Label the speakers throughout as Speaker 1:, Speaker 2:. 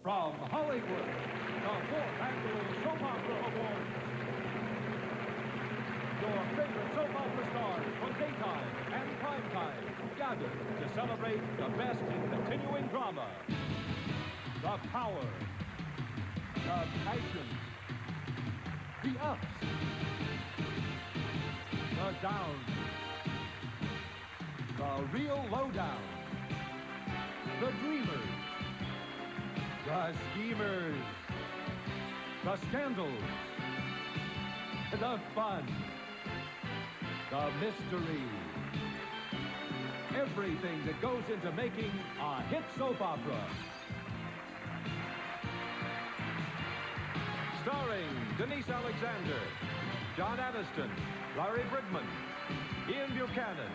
Speaker 1: From Hollywood, the 4th Annual Soap Opera Awards. Your favorite soap opera stars from daytime and primetime gather to celebrate the best in continuing drama. The power, the passion, the ups, the downs, the real lowdown, the dreamers, the schemers, the scandals, the fun, the mystery. Everything that goes into making a hit soap opera. Starring Denise Alexander, John Aniston, Larry Brigman, Ian Buchanan,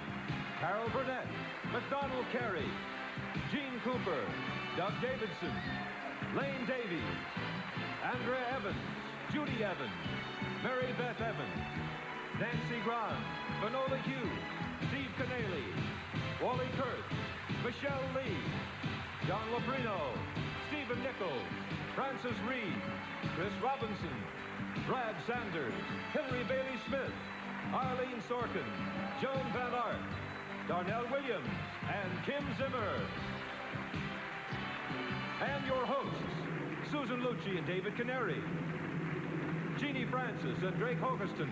Speaker 1: Carol Burnett, MacDonald Carey, Gene Cooper, Doug Davidson, Lane Davies, Andrea Evans, Judy Evans, Mary Beth Evans, Nancy Grahn, Vanola Hughes, Steve Canale, Wally Kurtz, Michelle Lee, John Loprino, Stephen Nichols, Francis Reed, Chris Robinson, Brad Sanders, Hillary Bailey Smith, Arlene Sorkin, Joan Van Art, Darnell Williams, and Kim Zimmer. And your hosts, Susan Lucci and David Canary, Jeannie Francis and Drake Hogeston,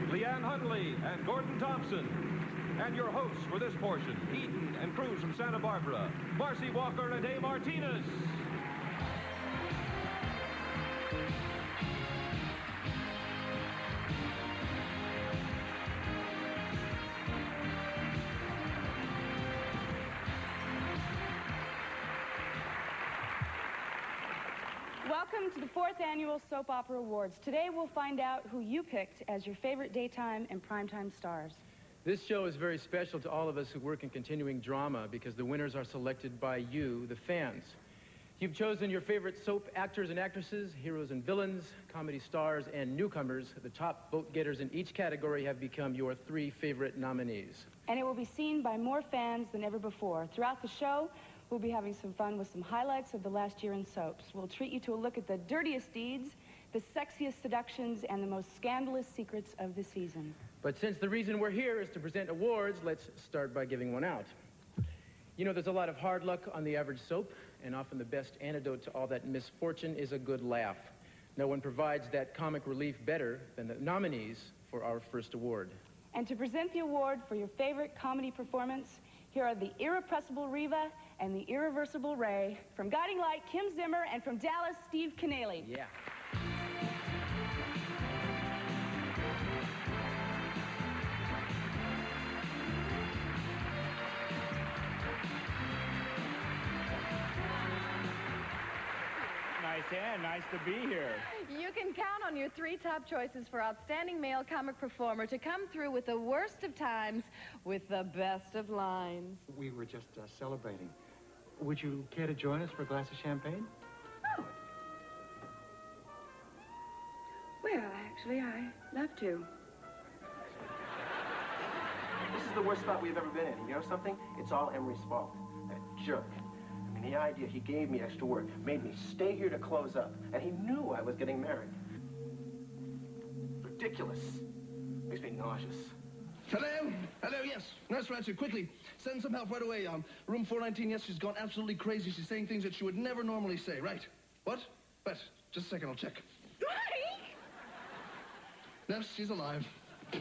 Speaker 1: Leanne Hunley and Gordon Thompson, and your hosts for this portion, Eden and Cruz from Santa Barbara, Marcy Walker and A. Martinez.
Speaker 2: Welcome to the 4th Annual Soap Opera Awards. Today we'll find out who you picked as your favorite daytime and primetime stars.
Speaker 3: This show is very special to all of us who work in continuing drama because the winners are selected by you, the fans. You've chosen your favorite soap actors and actresses, heroes and villains, comedy stars, and newcomers. The top vote getters in each category have become your 3 favorite nominees.
Speaker 2: And it will be seen by more fans than ever before. Throughout the show, we'll be having some fun with some highlights of the last year in soaps. We'll treat you to a look at the dirtiest deeds, the sexiest seductions, and the most scandalous secrets of the season.
Speaker 3: But since the reason we're here is to present awards, let's start by giving one out. You know, there's a lot of hard luck on the average soap, and often the best antidote to all that misfortune is a good laugh. No one provides that comic relief better than the nominees for our first award.
Speaker 2: And to present the award for your favorite comedy performance, here are the irrepressible Reva and the irreversible Ray. From Guiding Light, Kim Zimmer, and from Dallas, Steve Canale.
Speaker 3: Yeah.
Speaker 4: Nice hand. Nice to be here.
Speaker 5: You can count on your 3 top choices for Outstanding Male Comic Performer to come through with the worst of times with the best of lines.
Speaker 6: We were just celebrating. Would you care to join us for a glass of champagne?
Speaker 7: Oh. Well, actually, I'd love to.
Speaker 8: This is the worst spot we've ever been in. You know something? It's all Emery's fault. That jerk. I mean, the idea he gave me extra work made me stay here to close up, and he knew I was getting married. Ridiculous. Makes me nauseous.
Speaker 9: Hello? Hello, yes. Nurse Ratchet, quickly. Send some help right away. Room 419, yes, she's gone absolutely crazy. She's saying things that she would never normally say. Right. What? Right. Just a second, I'll check. Nurse, she's alive.
Speaker 4: They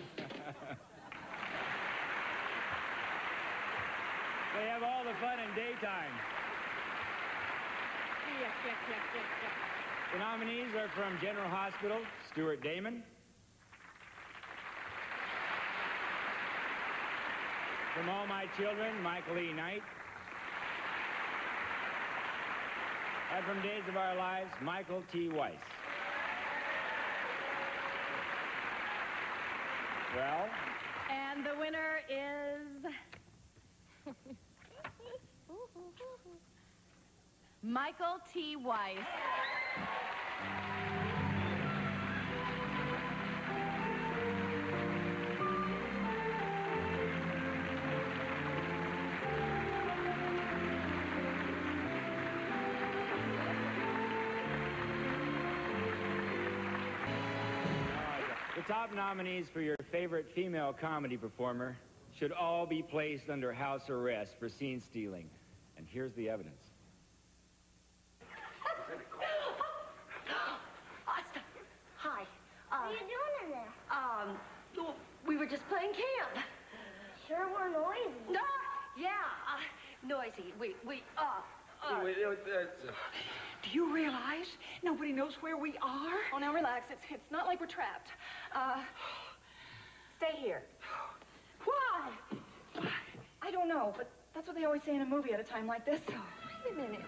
Speaker 4: have all the fun in daytime. The nominees are from General Hospital, Stuart Damon. From All My Children, Michael E. Knight. And from Days of Our Lives, Michael T. Weiss. Well?
Speaker 5: And the winner is... Michael T. Weiss.
Speaker 4: top nominees for your favorite female comedy performer should all be placed under house arrest for scene stealing. And here's the evidence.
Speaker 10: Asta, hi.
Speaker 11: What are you doing in there?
Speaker 10: We were just playing camp.
Speaker 11: Sure were noisy.
Speaker 10: No, yeah, noisy. Do you realize nobody knows where we are?
Speaker 2: Oh, now relax. It's not like we're trapped. Stay here.
Speaker 10: Why?
Speaker 2: I don't know, but that's what they always say in a movie at a time like this.
Speaker 11: Wait a minute.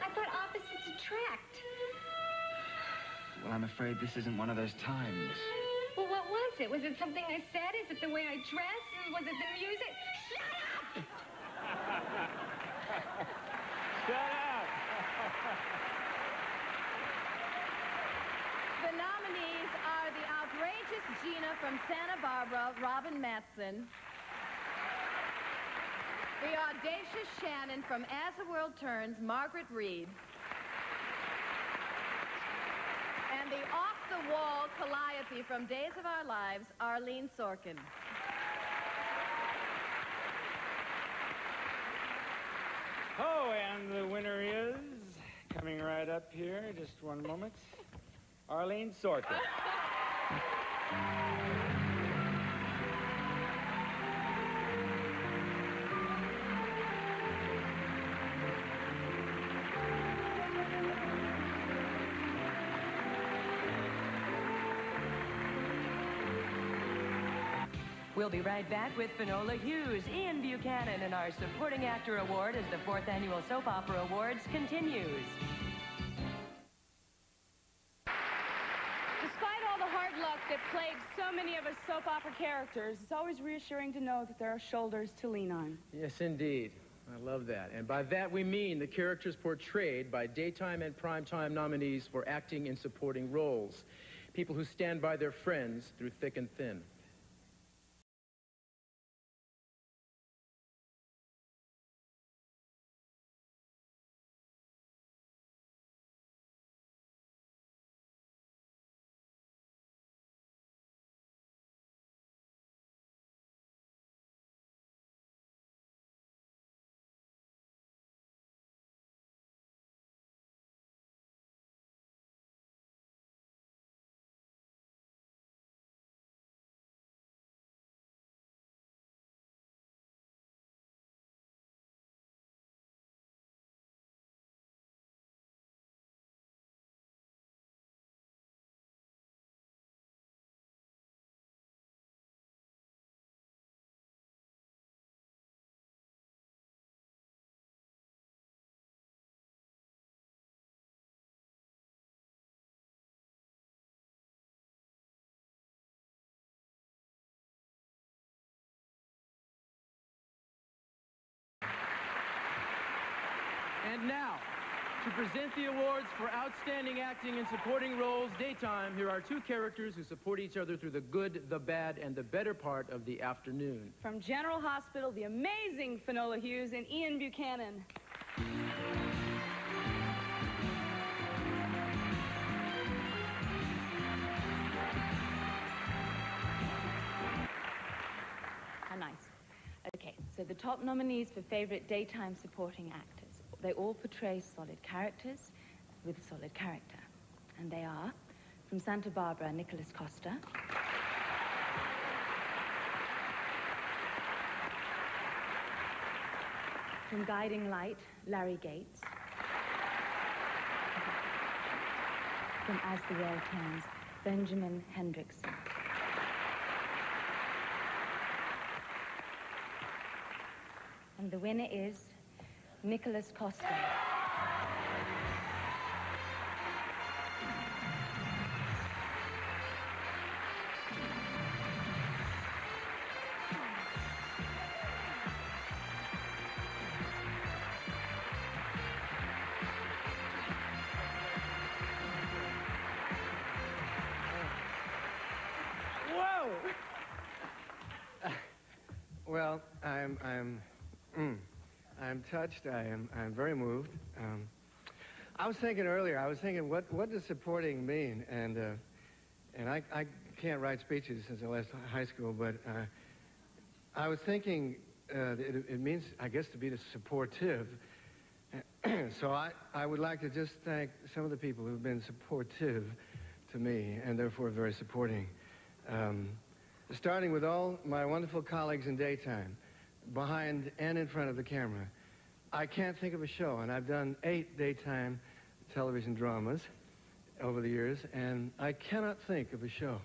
Speaker 11: I thought opposites attract.
Speaker 12: Well, I'm afraid this isn't one of those times.
Speaker 11: Well, what was it? Was it something I said? Is it the way I dress? Was it the music? Shut up!
Speaker 4: Shut up!
Speaker 5: The nominees are the outrageous Gina from Santa Barbara, Robin Mattson. The audacious Shannon from As the World Turns, Margaret Reed. And the off-the-wall Calliope from Days of Our Lives, Arlene Sorkin.
Speaker 4: Oh, and the winner is, coming right up here, just one moment, Arlene Sorkin.
Speaker 13: We'll be right back with Finola Hughes, Ian Buchanan, and our Supporting Actor Award as the 4th Annual Soap Opera Awards continues.
Speaker 2: Despite all the hard luck that plagues so many of us soap opera characters, it's always reassuring to know that there are shoulders to lean on.
Speaker 3: Yes, indeed. I love that. And by that we mean the characters portrayed by daytime and primetime nominees for acting in supporting roles. People who stand by their friends through thick and thin. And now, to present the awards for outstanding acting in supporting roles daytime, here are two characters who support each other through the good, the bad, and the better part of the afternoon.
Speaker 2: From General Hospital, the amazing Finola Hughes and Ian Buchanan. How nice. Okay, so the top nominees for favorite daytime supporting actors. They all portray solid characters with solid character. And they are, from Santa Barbara, Nicholas Costa. From Guiding Light, Larry Gates. From As the World Turns, Benjamin Hendrickson. And the winner is Nicholas Costa.
Speaker 14: Whoa! Well, I'm touched. I'm very moved. I was thinking earlier. What does supporting mean? And I can't write speeches since I left high school, but I was thinking it means, I guess, to be supportive. So I would like to just thank some of the people who've been supportive to me and therefore very supporting. Starting with all my wonderful colleagues in daytime, behind and in front of the camera. I can't think of a show, and I've done 8 daytime television dramas over the years, and I cannot think of a show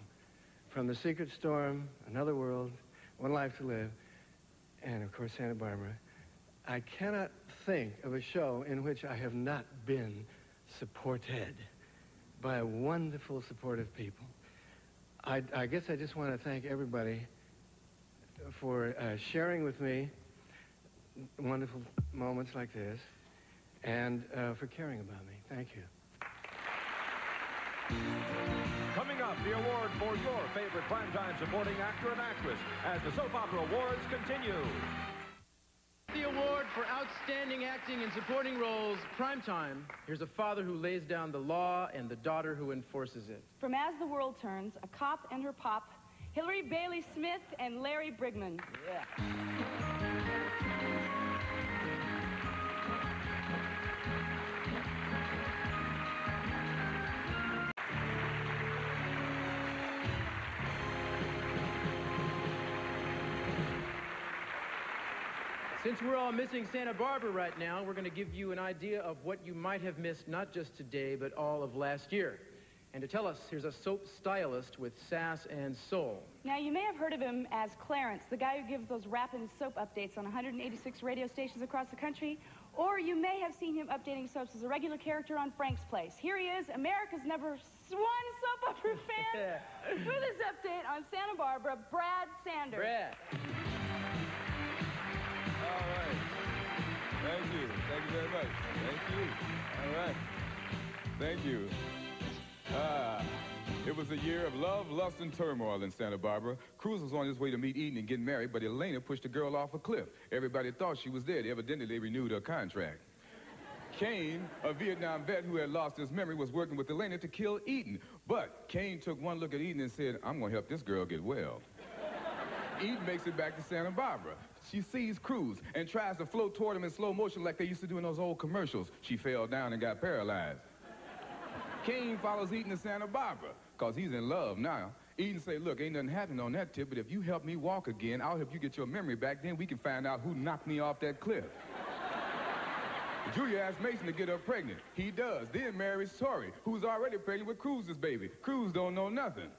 Speaker 14: from The Secret Storm, Another World, One Life to Live, and of course Santa Barbara. I cannot think of a show in which I have not been supported by wonderful, supportive people. I guess I just want to thank everybody for sharing with me wonderful moments like this and for caring about me. Thank you.
Speaker 1: Coming up, the award for your favorite primetime supporting actor and actress as the Soap Opera Awards continue.
Speaker 3: The award for outstanding acting in supporting roles, Primetime. Here's a father who lays down the law and the daughter who enforces it.
Speaker 2: From As the World Turns, A Cop and Her Pop, Hillary Bailey Smith and Larry Brigman.
Speaker 3: Yeah. Since we're all missing Santa Barbara right now, we're going to give you an idea of what you might have missed not just today, but all of last year. And to tell us, here's a soap stylist with sass and soul.
Speaker 2: Now, you may have heard of him as Clarence, the guy who gives those rapid soap updates on 186 radio stations across the country. Or you may have seen him updating soaps as a regular character on Frank's Place. Here he is, America's #1 soap opera fan, with his update on Santa Barbara, Brad Sanders.
Speaker 3: Brad.
Speaker 15: All right. Thank you. Thank you very much. Thank you. All right. Thank you. It was a year of love, lust, and turmoil in Santa Barbara. Cruz was on his way to meet Eden and get married, but Elena pushed the girl off a cliff. Everybody thought she was dead. Evidently, they renewed her contract. Kane, a Vietnam vet who had lost his memory, was working with Elena to kill Eden. But Kane took one look at Eden and said, I'm going to help this girl get well. Eden makes it back to Santa Barbara. She sees Cruz and tries to float toward him in slow motion like they used to do in those old commercials. She fell down and got paralyzed. Kane follows Eden to Santa Barbara, because he's in love now. Eden say, look, ain't nothing happening on that tip, but if you help me walk again, I'll help you get your memory back, then we can find out who knocked me off that cliff. Julia asks Mason to get her pregnant. He does, then marries Tori, who's already pregnant with Cruz's baby. Cruz don't know nothing.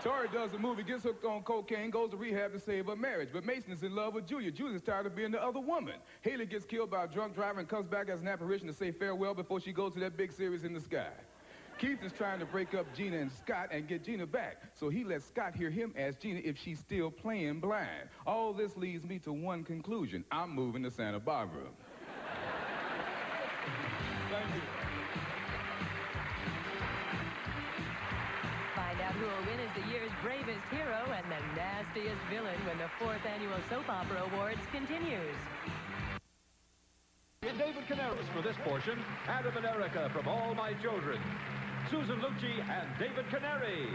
Speaker 15: Tori does the movie, gets hooked on cocaine, goes to rehab to save her marriage. But Mason is in love with Julia. Julia's tired of being the other woman. Haley gets killed by a drunk driver and comes back as an apparition to say farewell before she goes to that big series in the sky. Keith is trying to break up Gina and Scott and get Gina back. So he lets Scott hear him ask Gina if she's still playing blind. All this leads me to one conclusion. I'm moving to Santa Barbara. Thank you.
Speaker 13: Find out who will win as the year's bravest hero and the nastiest villain when the 4th Annual Soap Opera Awards continues.
Speaker 1: In David Canaris for this portion, Adam and Erica from All My Children, Susan Lucci and David Canary.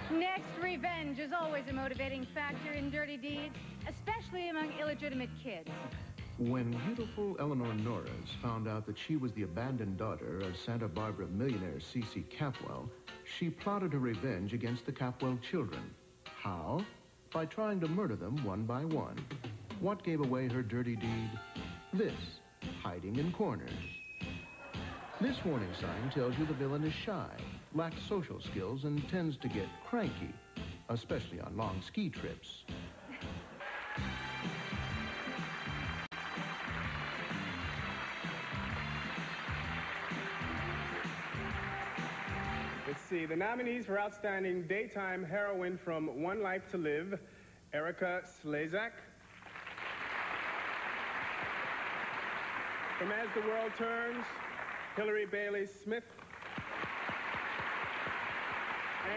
Speaker 11: Next, revenge is always a motivating factor in dirty deeds, especially among illegitimate kids.
Speaker 16: When beautiful Eleanor Norris found out that she was the abandoned daughter of Santa Barbara millionaire C.C. Capwell, she plotted her revenge against the Capwell children. How? By trying to murder them one by one. What gave away her dirty deed? This, hiding in corners. This warning sign tells you the villain is shy, lacks social skills, and tends to get cranky, especially on long ski trips.
Speaker 17: Let's see, the nominees for Outstanding Daytime Heroine from One Life to Live, Erica Slezak. From As the World Turns, Hillary Bailey Smith.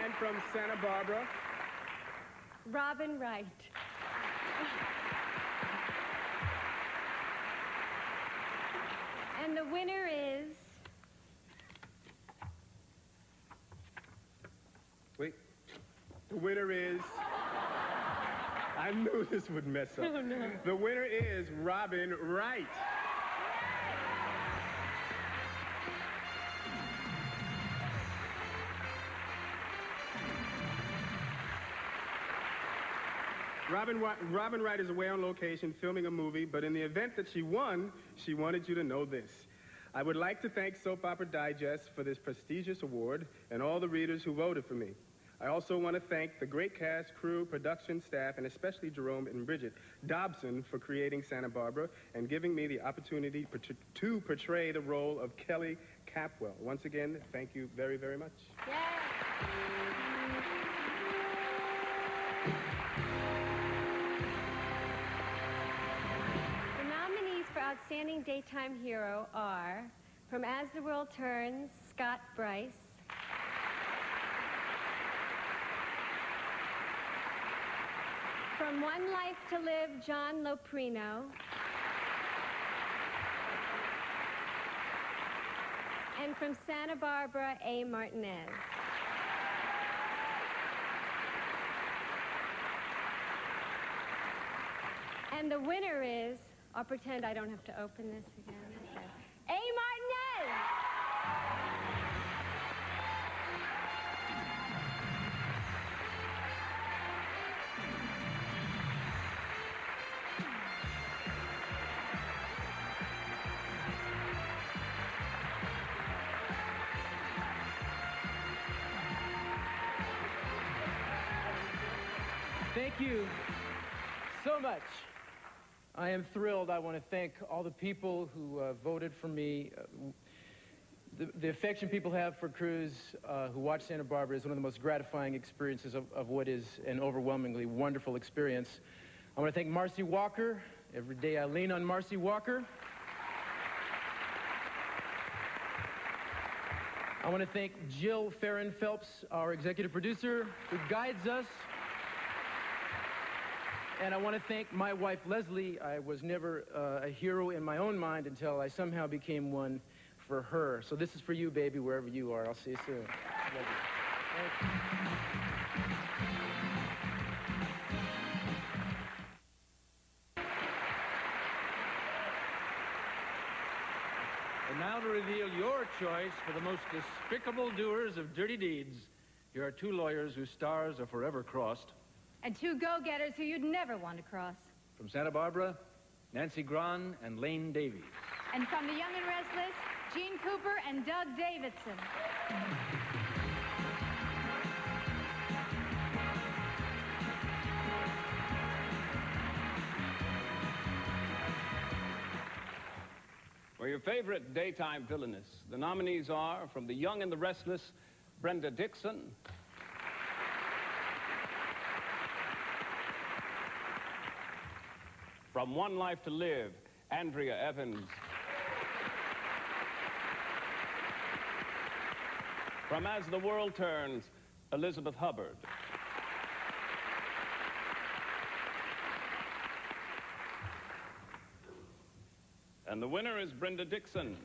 Speaker 17: And from Santa Barbara,
Speaker 5: Robin Wright.
Speaker 11: And the winner is...
Speaker 17: Wait. The winner is... I knew this would mess up.
Speaker 11: Oh, no.
Speaker 17: The winner is Robin Wright. Robin Wright is away on location filming a movie, but in the event that she won, she wanted you to know this. I would like to thank Soap Opera Digest for this prestigious award and all the readers who voted for me. I also want to thank the great cast, crew, production staff, and especially Jerome and Bridget Dobson for creating Santa Barbara and giving me the opportunity to portray the role of Kelly Capwell. Once again, thank you very, very much.
Speaker 11: The nominees for Outstanding Daytime Hero are, from As the World Turns, Scott Bryce. From One Life to Live, John Loprino. And from Santa Barbara, A. Martinez. And the winner is, I'll pretend I don't have to open this again. A. Martinez!
Speaker 3: Thank you so much. I am thrilled. I want to thank all the people who voted for me. The affection people have for crews who watch Santa Barbara is one of the most gratifying experiences of what is an overwhelmingly wonderful experience. I want to thank Marcy Walker. Every day I lean on Marcy Walker. I want to thank Jill Farron Phelps, our executive producer, who guides us. And I want to thank my wife, Leslie. I was never a hero in my own mind until I somehow became one for her. So this is for you, baby, wherever you are. I'll see you soon. Love you. Thank you.
Speaker 18: And now to reveal your choice for the most despicable doers of dirty deeds, here are two lawyers whose stars are forever crossed.
Speaker 5: And two go-getters who you'd never want to cross.
Speaker 18: From Santa Barbara, Nancy Gran and Lane Davies.
Speaker 5: And from The Young and Restless, Gene Cooper and Doug Davidson.
Speaker 19: For your favorite daytime villainess, the nominees are, from The Young and the Restless, Brenda Dixon. From One Life to Live, Andrea Evans. From As the World Turns, Elizabeth Hubbard. And the winner is Brenda Dixon.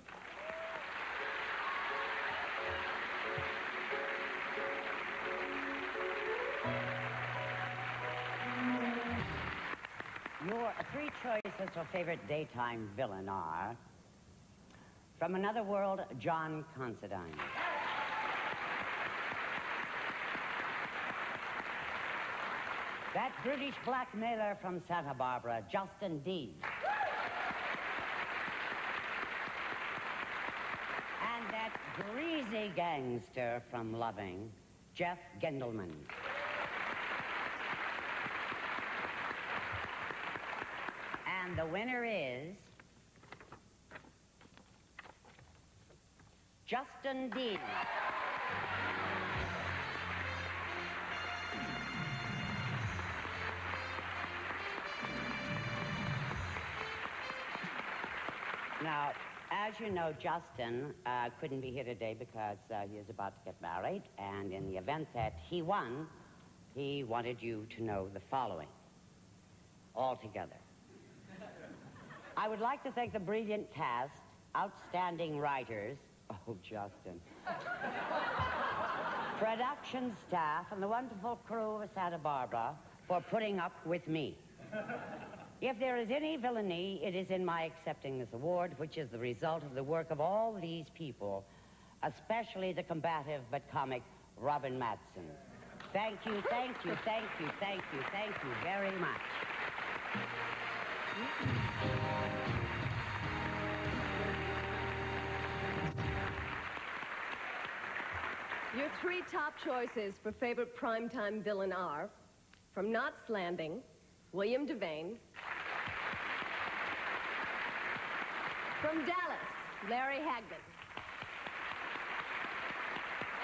Speaker 20: Your three choices for favorite daytime villain are, from Another World, John Considine. That British blackmailer from Santa Barbara, Justin Dean. And that greasy gangster from Loving, Jeff Gendelman. And the winner is Justin Dean. Now, as you know, Justin couldn't be here today because he is about to get married, and in the event that he won, he wanted you to know the following. All together. I would like to thank the brilliant cast outstanding writers, oh, Justin, production staff, and the wonderful crew of Santa Barbara for putting up with me. If there is any villainy, it is in my accepting this award, which is the result of the work of all these people, especially the combative but comic Robin Matson. Thank you, thank you, thank you, thank you, thank you very much.
Speaker 5: Your three top choices for favorite primetime villain are, from Knots Landing, William Devane. From Dallas, Larry Hagman.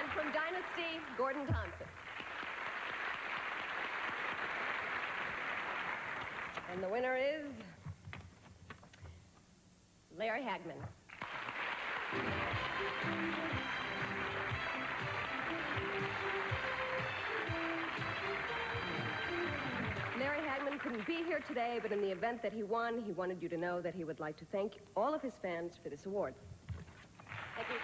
Speaker 5: And from Dynasty, Gordon Thompson. And the winner is Larry Hagman. Larry Hagman couldn't be here today, but in the event that he won, he wanted you to know that he would like to thank all of his fans for this award. Thank you.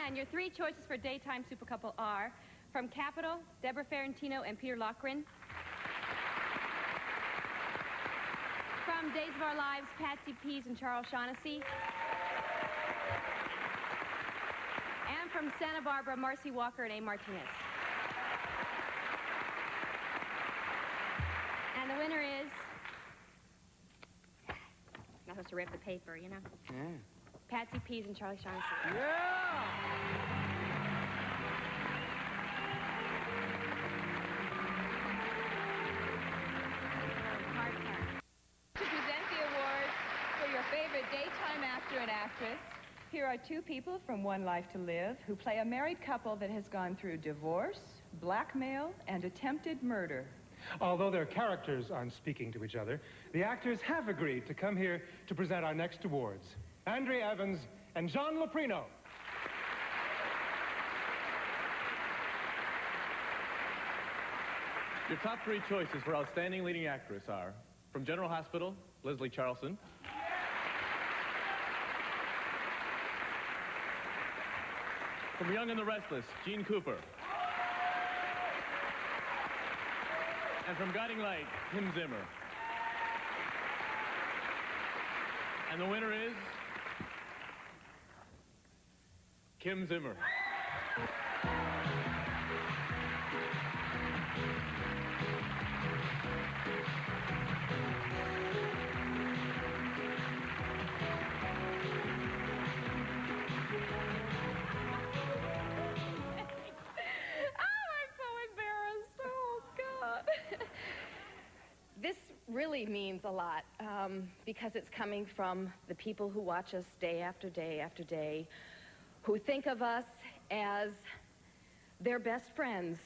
Speaker 21: And your three choices for daytime super couple are, from Capitol, Deborah Ferrantino and Peter Lochran. From Days of Our Lives, Patsy Pease and Charles Shaughnessy. And from Santa Barbara, Marcy Walker and A. Martinez. And the winner is... Not supposed to rip the paper, you know?
Speaker 12: Yeah.
Speaker 21: Patsy Pease and Charlie Shaughnessy.
Speaker 12: Yeah!
Speaker 22: To present the award for your favorite daytime actor and actress, here are two people from One Life to Live who play a married couple that has gone through divorce, blackmail, and attempted murder.
Speaker 23: Although their characters aren't speaking to each other, the actors have agreed to come here to present our next awards. Andrea Evans and John Loprino.
Speaker 24: Your top three choices for outstanding leading actress are, from General Hospital, Leslie Charlson. From Young and the Restless, Gene Cooper. And from Guiding Light, Kim Zimmer. And the winner is Kim Zimmer.
Speaker 5: This really means a lot because it's coming from the people who watch us day after day after day, who think of us as their best friends.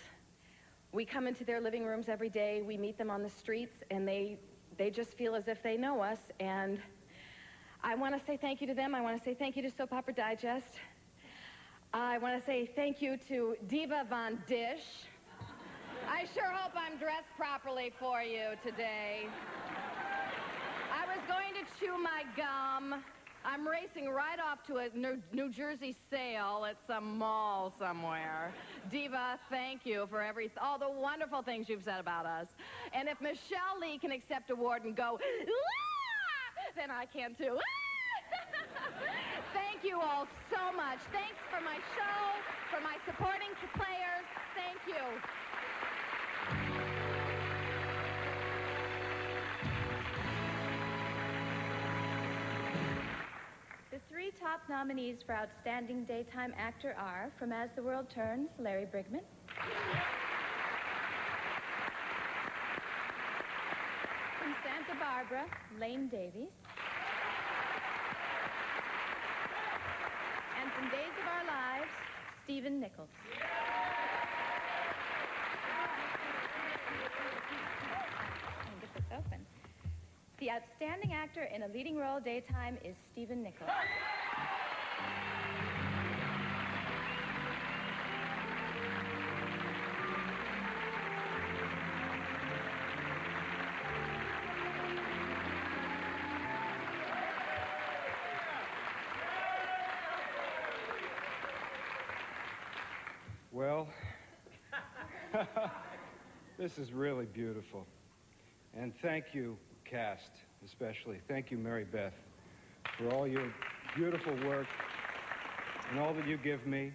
Speaker 5: We come into their living rooms every day, we meet them on the streets, and they just feel as if they know us. And I want to say thank you to them. I want to say thank you to Soap Opera Digest. I want to say thank you to Diva Von Dish. I sure hope I'm dressed properly for you today. I was going to chew my gum. I'm racing right off to a New Jersey sale at some mall somewhere. Diva, thank you for all the wonderful things you've said about us. And if Michelle Lee can accept award and go, "Wah!" then I can too. Thank you all so much. Thanks for my show, for my supporting players. Thank you.
Speaker 21: The three top nominees for Outstanding Daytime Actor are, from As the World Turns, Larry Brigman. From Santa Barbara, Lane Davies. And from Days of Our Lives, Stephen Nichols. Let me get this open. The outstanding actor in a leading role daytime is Stephen Nichols.
Speaker 6: Well, this is really beautiful. And thank you, cast, especially. Thank you, Mary Beth, for all your beautiful work and all that you give me.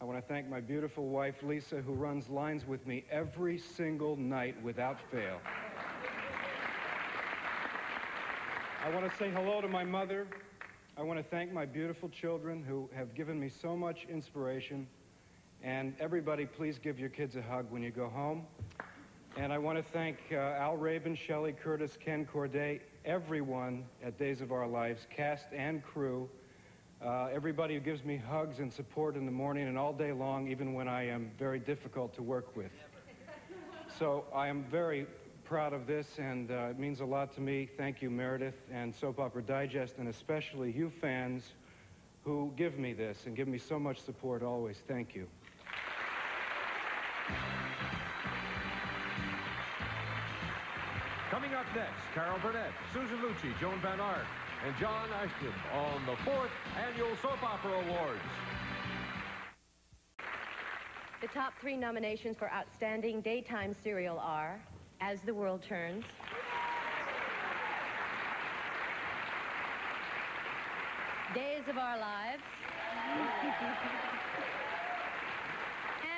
Speaker 6: I want to thank my beautiful wife, Lisa, who runs lines with me every single night without fail. I want to say hello to my mother. I want to thank my beautiful children who have given me so much inspiration. And everybody, please give your kids a hug when you go home. And I want to thank Al Rabin, Shelley Curtis, Ken Corday, everyone at Days of Our Lives, cast and crew, everybody who gives me hugs and support in the morning and all day long, even when I am very difficult to work with. So I am very proud of this, and it means a lot to me. Thank you, Meredith and Soap Opera Digest, and especially you fans who give me this and give me so much support always. Thank you.
Speaker 1: Coming up next, Carol Burnett, Susan Lucci, Joan Van Ark, and John Ashton on the 4th Annual Soap Opera Awards.
Speaker 21: The top 3 nominations for Outstanding Daytime Serial are As the World Turns, Days of Our Lives,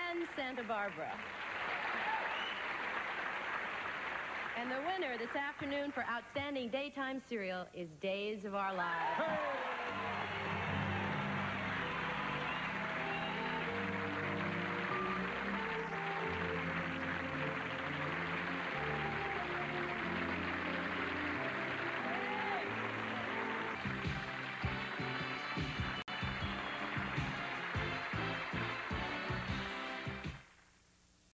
Speaker 21: and Santa Barbara. And the winner this afternoon for Outstanding Daytime Serial is Days of Our Lives. Hey!